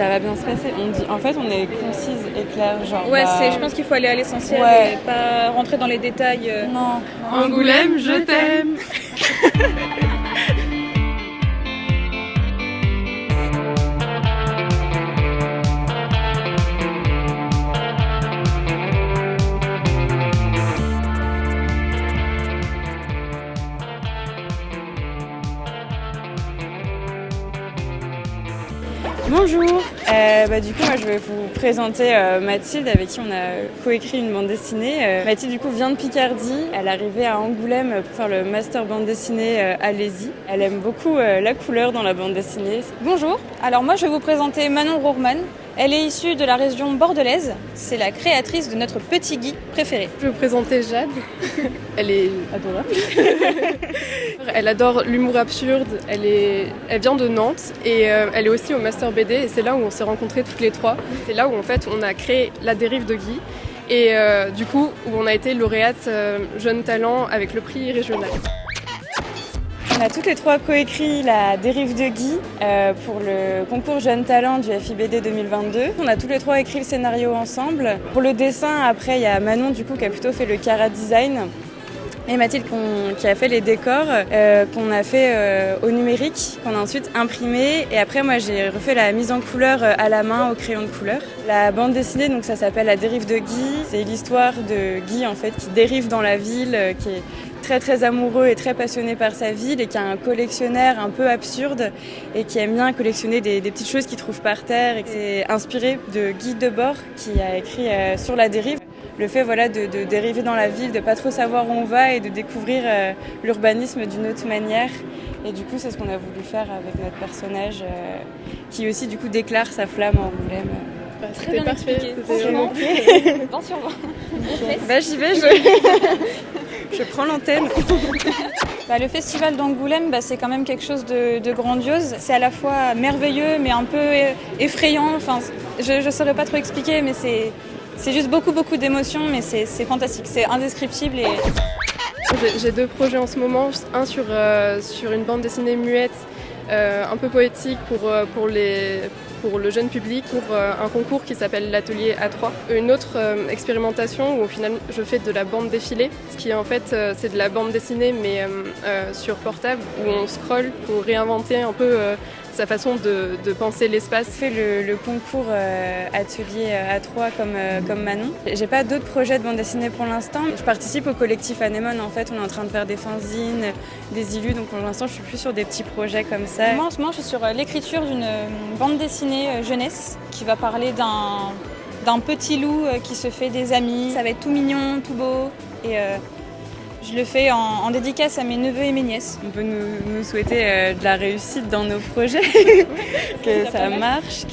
Ça va bien se passer. En fait, on est concise et claire, genre. Ouais, je pense qu'il faut aller à l'essentiel et pas rentrer dans les détails. Non. Angoulême, je t'aime. Bonjour. Du coup, moi, je vais vous présenter Mathilde, avec qui on a coécrit une bande dessinée. Mathilde, du coup, vient de Picardie. Elle est arrivée à Angoulême pour faire le master bande dessinée Alésie. Elle aime beaucoup la couleur dans la bande dessinée. Bonjour. Alors moi, je vais vous présenter Manon Rourman. Elle est issue de la région bordelaise. C'est la créatrice de notre petit Guy préféré. Je vais vous présenter Jade. Elle est adorable. Elle adore l'humour absurde. Elle vient de Nantes et elle est aussi au Master BD. Et c'est là où on s'est rencontrés toutes les trois. C'est là où en fait on a créé La Dérive de Guy. Et du coup, où on a été lauréate Jeune Talent avec le prix régional. On a toutes les trois coécrit La Dérive de Guy pour le concours Jeunes Talents du FIBD 2022. On a tous les trois écrit le scénario ensemble. Pour le dessin, après, il y a Manon du coup qui a plutôt fait le chara design. Et Mathilde qui a fait les décors, qu'on a fait au numérique, qu'on a ensuite imprimé. Et après, moi, j'ai refait la mise en couleur à la main au crayon de couleur. La bande dessinée, donc ça s'appelle La Dérive de Guy. C'est l'histoire de Guy, en fait, qui dérive dans la ville, qui est très très amoureux et très passionné par sa ville et qui a un collectionnaire un peu absurde et qui aime bien collectionner des petites choses qu'il trouve par terre. Et c'est inspiré de Guy Debord qui a écrit Sur la dérive. Le fait de dériver dans la ville, de pas trop savoir où on va et de découvrir l'urbanisme d'une autre manière. Et du coup, c'est ce qu'on a voulu faire avec notre personnage qui aussi du coup déclare sa flamme en Angoulême. Très bien expliqué. Franchement, 20 sur 20. Bah, j'y vais, je prends l'antenne. Le festival d'Angoulême, c'est quand même quelque chose de grandiose. C'est à la fois merveilleux, mais un peu effrayant. Enfin, je ne saurais pas trop expliquer, mais c'est juste beaucoup d'émotions, mais c'est fantastique, c'est indescriptible. J'ai deux projets en ce moment, un sur une bande dessinée muette, un peu poétique pour le jeune public, pour un concours qui s'appelle l'Atelier A3. Une autre expérimentation où au final je fais de la bande défilée, ce qui en fait c'est de la bande dessinée mais sur portable où on scrolle pour réinventer un peu sa façon de penser l'espace. Je fais le concours Atelier A3 comme Manon. J'ai pas d'autres projets de bande dessinée pour l'instant. Je participe au collectif Anémone, en fait. On est en train de faire des fanzines, des illus, donc pour l'instant je suis plus sur des petits projets comme ça. Moi en ce moment je suis sur l'écriture d'une bande dessinée jeunesse qui va parler d'un petit loup qui se fait des amis. Ça va être tout mignon, tout beau et je le fais en dédicace à mes neveux et mes nièces. On peut nous souhaiter de la réussite dans nos projets, que ça marche,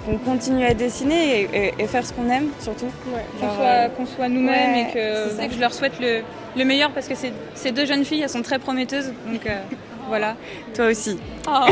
qu'on continue à dessiner et faire ce qu'on aime surtout. Ouais, qu'on soit nous-mêmes et que je leur souhaite le meilleur parce que ces deux jeunes filles, elles sont très prometteuses. Donc voilà. Toi aussi. Oh.